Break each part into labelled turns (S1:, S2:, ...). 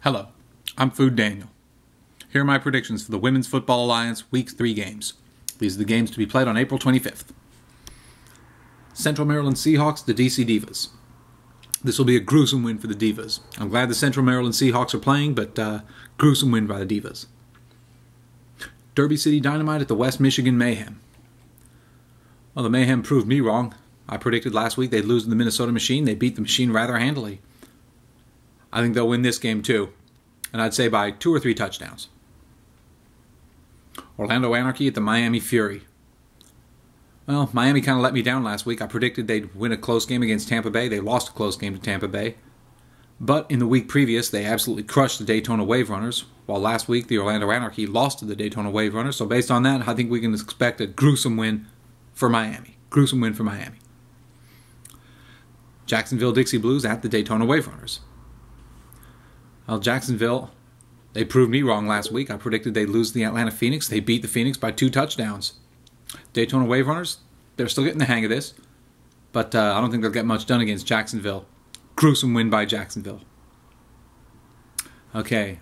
S1: Hello, I'm Food Daniel. Here are my predictions for the Women's Football Alliance Week 3 games. These are the games to be played on April 25th. Central Maryland Seahawks, the DC Divas. This will be a gruesome win for the Divas. I'm glad the Central Maryland Seahawks are playing, but gruesome win by the Divas. Derby City Dynamite at the West Michigan Mayhem. Well, the Mayhem proved me wrong. I predicted last week they'd lose to the Minnesota Machine. They beat the Machine rather handily. I think they'll win this game too, and I'd say by 2 or 3 touchdowns. Orlando Anarchy at the Miami Fury. Well, Miami kind of let me down last week. I predicted they'd win a close game against Tampa Bay. They lost a close game to Tampa Bay. But in the week previous, they absolutely crushed the Daytona Wave Runners, while last week the Orlando Anarchy lost to the Daytona Wave Runners. So based on that, I think we can expect a gruesome win for Miami. Gruesome win for Miami. Jacksonville Dixie Blues at the Daytona Wave Runners. Well, Jacksonville, they proved me wrong last week. I predicted they'd lose to the Atlanta Phoenix. They beat the Phoenix by 2 touchdowns. Daytona Wave Runners, they're still getting the hang of this, but I don't think they'll get much done against Jacksonville. Gruesome win by Jacksonville. Okay,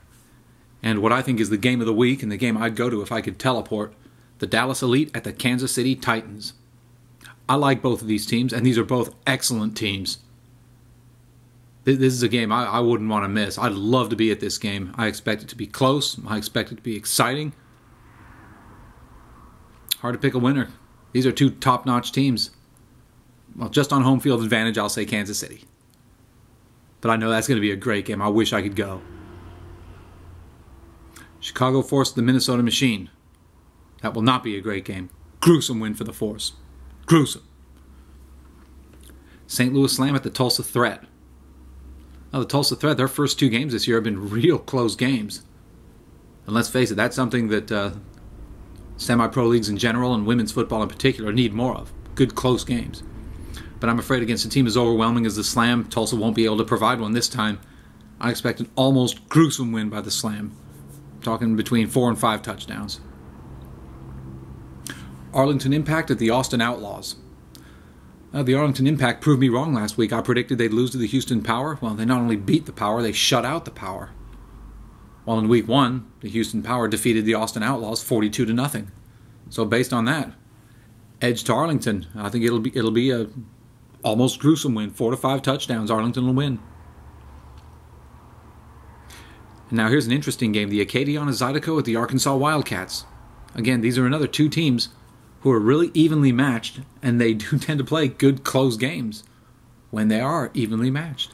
S1: and what I think is the game of the week and the game I'd go to if I could teleport, the Dallas Elite at the Kansas City Titans. I like both of these teams, and these are both excellent teams. This is a game I wouldn't want to miss. I'd love to be at this game. I expect it to be close. I expect it to be exciting. Hard to pick a winner. These are 2 top-notch teams. Well, just on home field advantage, I'll say Kansas City. But I know that's going to be a great game. I wish I could go. Chicago Force, the Minnesota Machine. That will not be a great game. Gruesome win for the Force. Gruesome. St. Louis Slam at the Tulsa Threat. Now, the Tulsa Threat, their first 2 games this year have been real close games. And let's face it, that's something that semi-pro leagues in general and women's football in particular need more of. Good, close games. But I'm afraid against a team as overwhelming as the Slam, Tulsa won't be able to provide one this time. I expect an almost gruesome win by the Slam. I'm talking between 4 and 5 touchdowns. Arlington Impact at the Austin Outlaws. The Arlington Impact proved me wrong last week. I predicted they'd lose to the Houston Power. Well, they not only beat the Power, they shut out the Power. While in week 1, the Houston Power defeated the Austin Outlaws 42-0. So based on that, edge to Arlington. I think it'll be a almost gruesome win. 4 to 5 touchdowns. Arlington will win. And now here's an interesting game. The Acadiana Zydeco at the Arkansas Wildcats. Again, these are another 2 teams who are really evenly matched, and they do tend to play good, close games when they are evenly matched.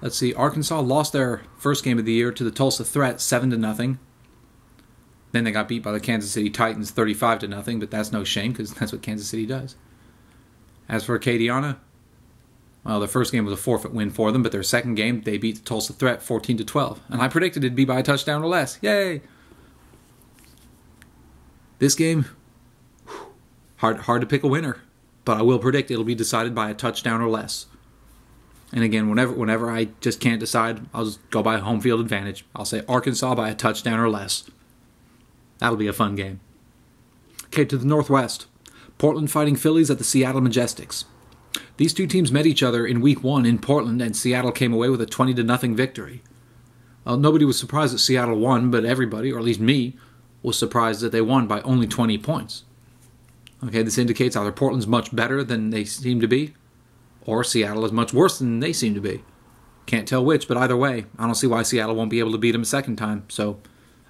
S1: Let's see, Arkansas lost their first game of the year to the Tulsa Threat 7-0. Then they got beat by the Kansas City Titans 35-0, but that's no shame because that's what Kansas City does. As for Acadiana, well, their first game was a forfeit win for them, but their second game, they beat the Tulsa Threat 14-12. And I predicted it'd be by a touchdown or less. Yay! This game, hard to pick a winner, but I will predict it'll be decided by a touchdown or less. And again, whenever I just can't decide, I'll just go by home field advantage. I'll say Arkansas by a touchdown or less. That'll be a fun game. Okay, to the Northwest. Portland Fighting Phillies at the Seattle Majestics. These 2 teams met each other in week 1 in Portland, and Seattle came away with a 20-0 victory. Well, nobody was surprised that Seattle won, but everybody, or at least me, was surprised that they won by only 20 points. Okay, this indicates either Portland's much better than they seem to be, or Seattle is much worse than they seem to be. Can't tell which, but either way, I don't see why Seattle won't be able to beat them a second time. So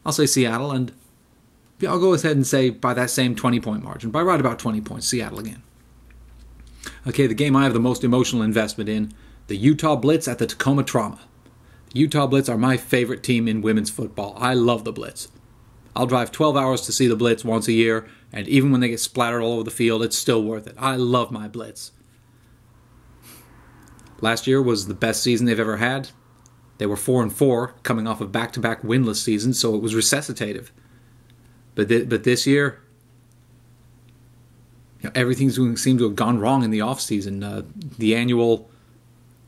S1: I'll say Seattle, and I'll go ahead and say by that same 20-point margin, by right about 20 points, Seattle again. Okay, the game I have the most emotional investment in, the Utah Blitz at the Tacoma Trauma. The Utah Blitz are my favorite team in women's football. I love the Blitz. I'll drive 12 hours to see the Blitz once a year, and even when they get splattered all over the field, it's still worth it. I love my Blitz. Last year was the best season they've ever had. They were 4-4, coming off of back-to-back winless seasons, so it was resuscitative. But this year, everything seemed to have gone wrong in the offseason. The annual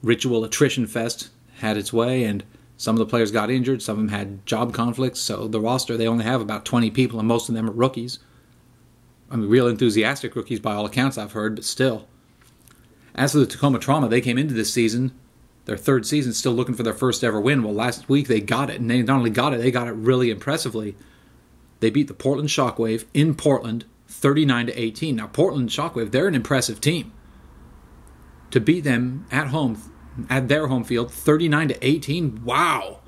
S1: ritual attrition fest had its way, and some of the players got injured, some of them had job conflicts, so the roster, they only have about 20 people, and most of them are rookies. I mean, real enthusiastic rookies by all accounts I've heard, but still. As for the Tacoma Trauma, they came into this season their third season, still looking for their first ever win. Well, last week they got it, and they not only got it, they got it really impressively. They beat the Portland Shockwave in Portland 39-18. Now, Portland Shockwave, they're an impressive team. To beat them at home, at their home field, 39-18, wow.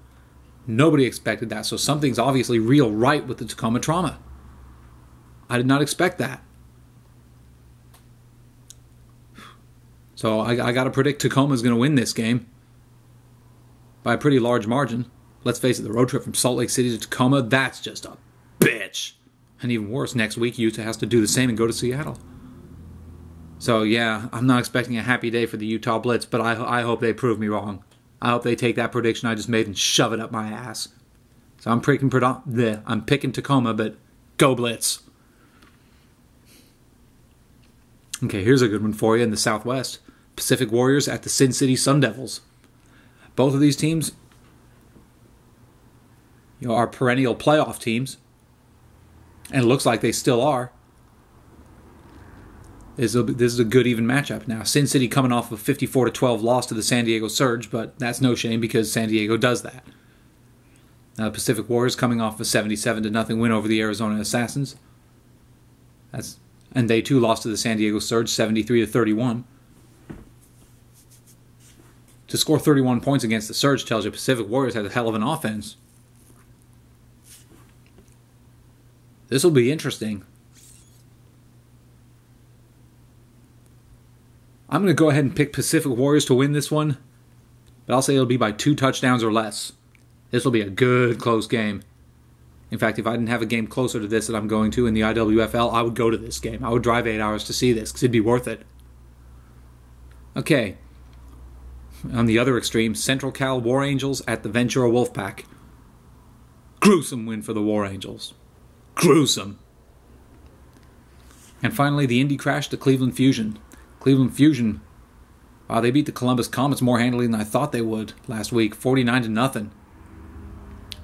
S1: Nobody expected that, so something's obviously real right with the Tacoma Trauma. I did not expect that. So I got to predict Tacoma's going to win this game by a pretty large margin. Let's face it, the road trip from Salt Lake City to Tacoma, that's just a bitch. And even worse, next week Utah has to do the same and go to Seattle. So yeah, I'm not expecting a happy day for the Utah Blitz, but I hope they prove me wrong. I hope they take that prediction I just made and shove it up my ass. So I'm picking Tacoma, but go Blitz. Okay, here's a good one for you in the Southwest. Pacific Warriors at the Sin City Sun Devils. Both of these teams, are perennial playoff teams. And it looks like they still are. This is a good even matchup. Now, Sin City coming off a 54-12 loss to the San Diego Surge, but that's no shame because San Diego does that. Now, the Pacific Warriors coming off a 77-0 win over the Arizona Assassins. And they too lost to the San Diego Surge 73-31. To score 31 points against the Surge tells you Pacific Warriors had a hell of an offense. This will be interesting. I'm going to go ahead and pick Pacific Warriors to win this one, but I'll say it'll be by 2 touchdowns or less. This will be a good, close game. In fact, if I didn't have a game closer to this that I'm going to in the IWFL, I would go to this game. I would drive 8 hours to see this because it'd be worth it. Okay. On the other extreme, Central Cal War Angels at the Ventura Wolfpack. Gruesome win for the War Angels. Gruesome. And finally, the Indy Crash to Cleveland Fusion. Cleveland Fusion, wow, they beat the Columbus Comets more handily than I thought they would last week, 49-0.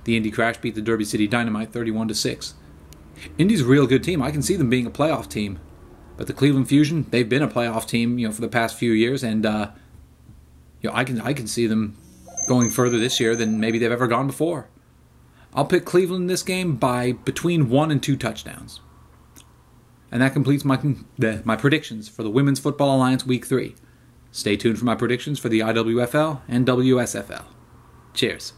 S1: The Indy Crash beat the Derby City Dynamite 31-6. Indy's a real good team. I can see them being a playoff team. But the Cleveland Fusion, they've been a playoff team, for the past few years, and I can see them going further this year than maybe they've ever gone before. I'll pick Cleveland in this game by between 1 and 2 touchdowns. And that completes my predictions for the Women's Football Alliance Week 3. Stay tuned for my predictions for the IWFL and WSFL. Cheers.